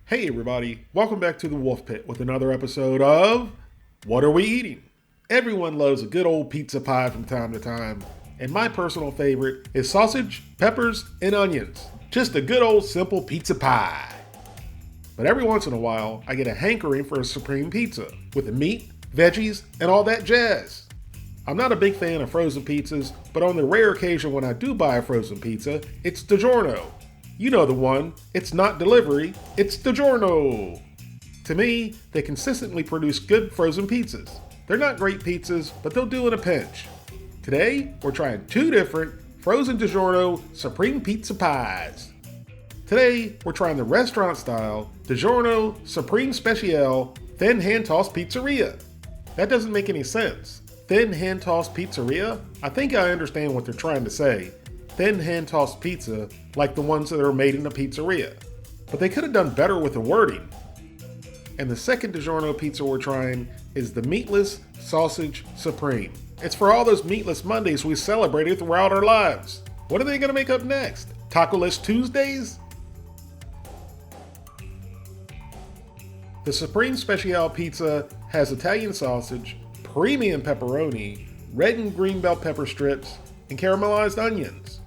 Hey everybody, welcome back to the Wolf Pit with another episode of What Are We Eating? Everyone loves a good old pizza pie from time to time, and my personal favorite is sausage, peppers, and onions. Just a good old simple pizza pie. But every once in a while, I get a hankering for a supreme pizza with the meat, veggies, and all that jazz. I'm not a big fan of frozen pizzas, but on the rare occasion when I do buy a frozen pizza, it's DiGiorno. You know the one. It's not delivery, it's DiGiorno. To me, they consistently produce good frozen pizzas. They're not great pizzas, but they'll do in a pinch. Today, we're trying two different frozen DiGiorno Supreme Pizza Pies. Today, we're trying the restaurant-style DiGiorno Supreme Speciale Thin Hand-Tossed Pizzeria. That doesn't make any sense. Thin hand-tossed pizzeria? I think I understand what they're trying to say. Thin hand-tossed pizza, like the ones that are made in a pizzeria. But they could have done better with the wording. And the second DiGiorno pizza we're trying is the Meatless Sausage Supreme. It's for all those Meatless Mondays we celebrated throughout our lives. What are they going to make up next? Taco-less Tuesdays? The Supreme Speciale pizza has Italian sausage, premium pepperoni, red and green bell pepper strips, and caramelized onions.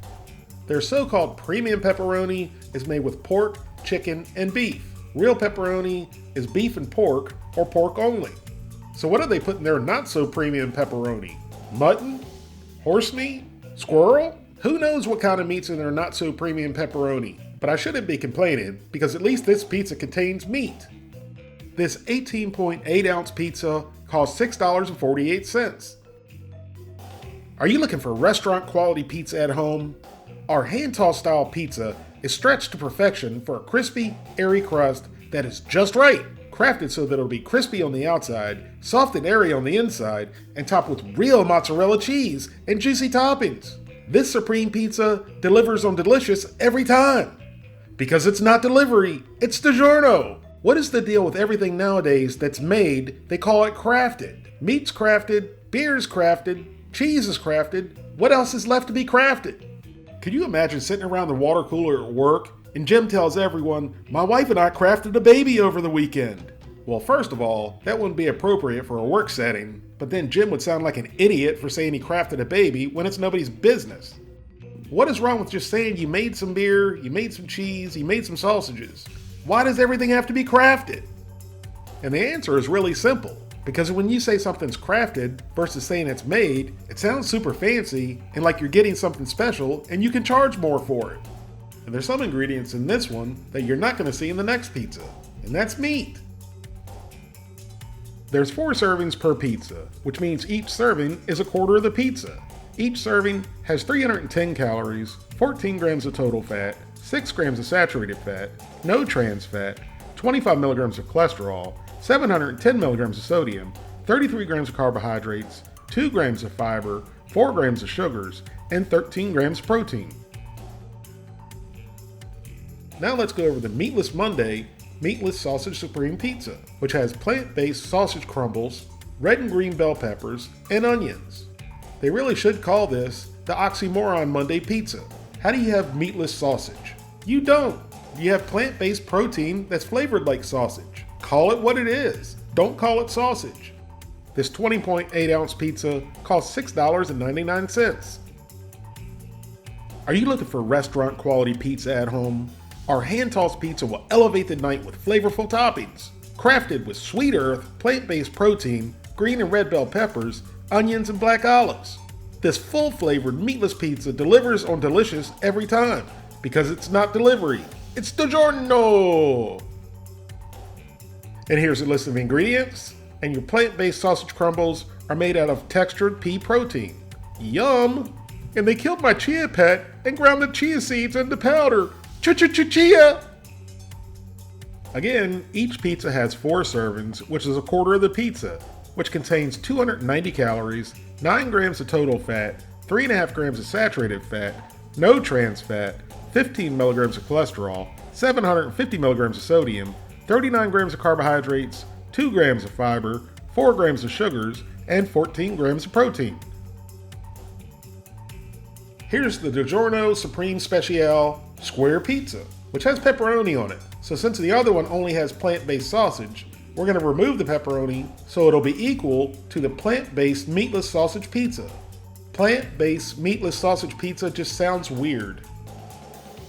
Their so-called premium pepperoni is made with pork, chicken, and beef. Real pepperoni is beef and pork, or pork only. So what do they put in their not-so-premium pepperoni? Mutton? Horse meat? Squirrel? Who knows what kind of meat's in their not-so-premium pepperoni? But I shouldn't be complaining, because at least this pizza contains meat. This 18.8-ounce pizza costs $6.48. Are you looking for restaurant-quality pizza at home? Our hand-tossed style pizza is stretched to perfection for a crispy, airy crust that is just right, crafted so that it'll be crispy on the outside, soft and airy on the inside, and topped with real mozzarella cheese and juicy toppings. This Supreme Pizza delivers on delicious every time. Because it's not delivery, it's DiGiorno. What is the deal with everything nowadays that's made, they call it crafted? Meat's crafted, beer's crafted, cheese is crafted. What else is left to be crafted? Could you imagine sitting around the water cooler at work and Jim tells everyone, "My wife and I crafted a baby over the weekend"? Well, first of all, that wouldn't be appropriate for a work setting, but then Jim would sound like an idiot for saying he crafted a baby when it's nobody's business. What is wrong with just saying you made some beer, you made some cheese, you made some sausages? Why does everything have to be crafted? And the answer is really simple. Because when you say something's crafted versus saying it's made, it sounds super fancy and like you're getting something special and you can charge more for it. And there's some ingredients in this one that you're not going to see in the next pizza, and that's meat. There's 4 servings per pizza, which means each serving is a quarter of the pizza. Each serving has 310 calories, 14 grams of total fat, 6 grams of saturated fat, no trans fat, 25 milligrams of cholesterol, 710 milligrams of sodium, 33 grams of carbohydrates, 2 grams of fiber, 4 grams of sugars, and 13 grams of protein. Now let's go over the Meatless Monday Meatless Sausage Supreme Pizza, which has plant-based sausage crumbles, red and green bell peppers, and onions. They really should call this the Oxymoron Monday Pizza. How do you have meatless sausage? You don't. You have plant-based protein that's flavored like sausage. Call it what it is. Don't call it sausage. This 20.8-ounce pizza costs $6.99. Are you looking for restaurant-quality pizza at home? Our hand-tossed pizza will elevate the night with flavorful toppings. Crafted with sweet earth, plant-based protein, green and red bell peppers, onions, and black olives. This full-flavored meatless pizza delivers on delicious every time. Because it's not delivery, it's DiGiorno! And here's a list of ingredients. And your plant-based sausage crumbles are made out of textured pea protein. Yum! And they killed my chia pet and ground the chia seeds into powder. Chia! Again, each pizza has 4 servings, which is a quarter of the pizza, which contains 290 calories, 9 grams of total fat, 3.5 grams of saturated fat, no trans fat, 15 milligrams of cholesterol, 750 milligrams of sodium, 39 grams of carbohydrates, 2 grams of fiber, 4 grams of sugars, and 14 grams of protein. Here's the DiGiorno Supreme Speciale Square Pizza, which has pepperoni on it. So since the other one only has plant-based sausage, we're going to remove the pepperoni so it'll be equal to the plant-based meatless sausage pizza. Plant-based meatless sausage pizza just sounds weird.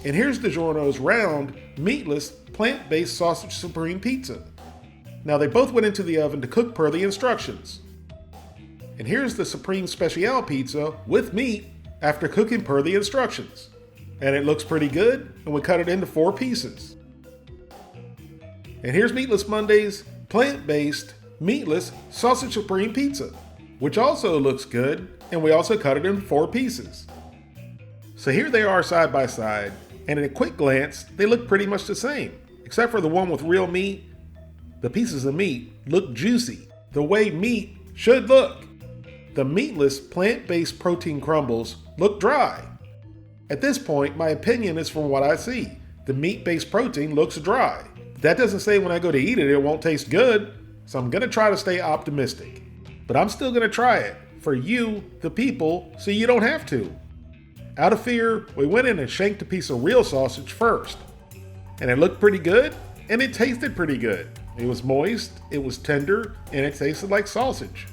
And here's DiGiorno's round, meatless, plant-based sausage supreme pizza. Now they both went into the oven to cook per the instructions. And here's the Supreme Special Pizza with meat after cooking per the instructions. And it looks pretty good, and we cut it into 4 pieces. And here's Meatless Monday's plant-based, meatless sausage supreme pizza, which also looks good, and we also cut it into 4 pieces. So here they are side by side, and at a quick glance, they look pretty much the same, except for the one with real meat. The pieces of meat look juicy, the way meat should look. The meatless plant-based protein crumbles look dry. At this point, my opinion is from what I see. The meat-based protein looks dry. That doesn't say when I go to eat it, it won't taste good, so I'm gonna try to stay optimistic. But I'm still gonna try it, for you, the people, so you don't have to. Out of fear, we went in and shanked a piece of real sausage first. And it looked pretty good, and it tasted pretty good. It was moist, it was tender, and it tasted like sausage.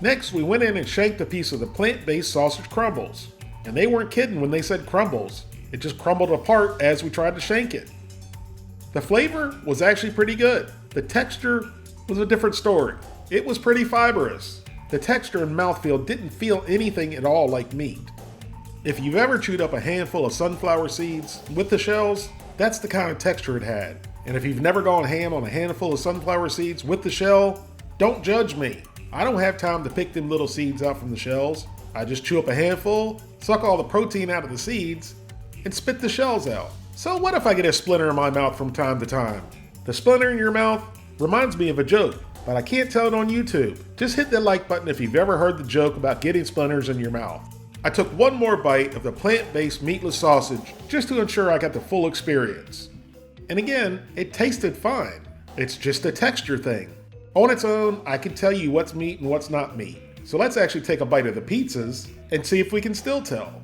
Next, we went in and shanked a piece of the plant-based sausage crumbles. And they weren't kidding when they said crumbles. It just crumbled apart as we tried to shank it. The flavor was actually pretty good. The texture was a different story. It was pretty fibrous. The texture and mouthfeel didn't feel anything at all like meat. If you've ever chewed up a handful of sunflower seeds with the shells, that's the kind of texture it had. And if you've never gone ham on a handful of sunflower seeds with the shell, don't judge me. I don't have time to pick them little seeds out from the shells. I just chew up a handful, suck all the protein out of the seeds, and spit the shells out. So what if I get a splinter in my mouth from time to time? The splinter in your mouth reminds me of a joke, but I can't tell it on YouTube. Just hit that like button if you've ever heard the joke about getting splinters in your mouth. I took one more bite of the plant-based meatless sausage just to ensure I got the full experience. And again, it tasted fine. It's just a texture thing. On its own, I can tell you what's meat and what's not meat. So let's actually take a bite of the pizzas and see if we can still tell.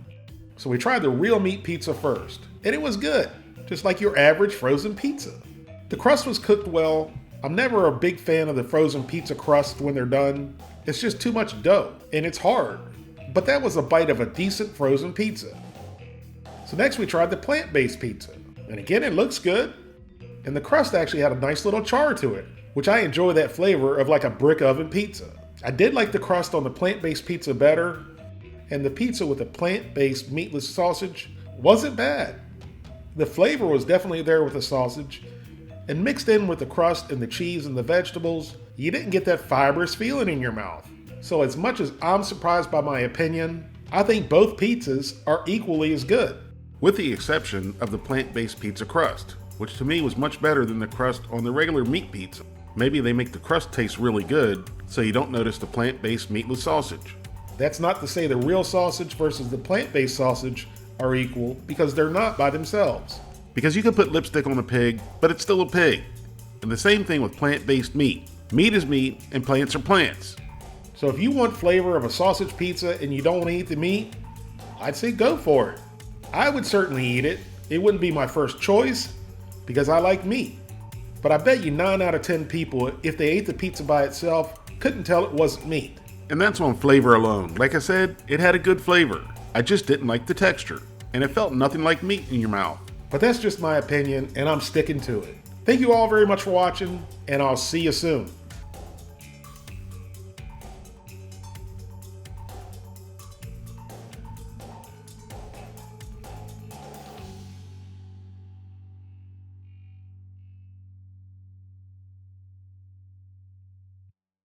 So we tried the real meat pizza first, and it was good, just like your average frozen pizza. The crust was cooked well. I'm never a big fan of the frozen pizza crust when they're done. It's just too much dough, and it's hard. But that was a bite of a decent frozen pizza. So next we tried the plant-based pizza, and again it looks good. And the crust actually had a nice little char to it, which I enjoy that flavor of like a brick oven pizza. I did like the crust on the plant-based pizza better, and the pizza with the plant-based meatless sausage wasn't bad. The flavor was definitely there with the sausage, and mixed in with the crust and the cheese and the vegetables, you didn't get that fibrous feeling in your mouth. So as much as I'm surprised by my opinion, I think both pizzas are equally as good. With the exception of the plant-based pizza crust, which to me was much better than the crust on the regular meat pizza. Maybe they make the crust taste really good, so you don't notice the plant-based meatless sausage. That's not to say the real sausage versus the plant-based sausage are equal, because they're not by themselves. Because you can put lipstick on a pig, but it's still a pig. And the same thing with plant-based meat. Meat is meat, and plants are plants. So if you want flavor of a sausage pizza and you don't want to eat the meat, I'd say go for it. I would certainly eat it. It wouldn't be my first choice, because I like meat. But I bet you 9 out of 10 people, if they ate the pizza by itself, couldn't tell it wasn't meat. And that's on flavor alone. Like I said, it had a good flavor. I just didn't like the texture, and it felt nothing like meat in your mouth. But that's just my opinion, and I'm sticking to it. Thank you all very much for watching, and I'll see you soon.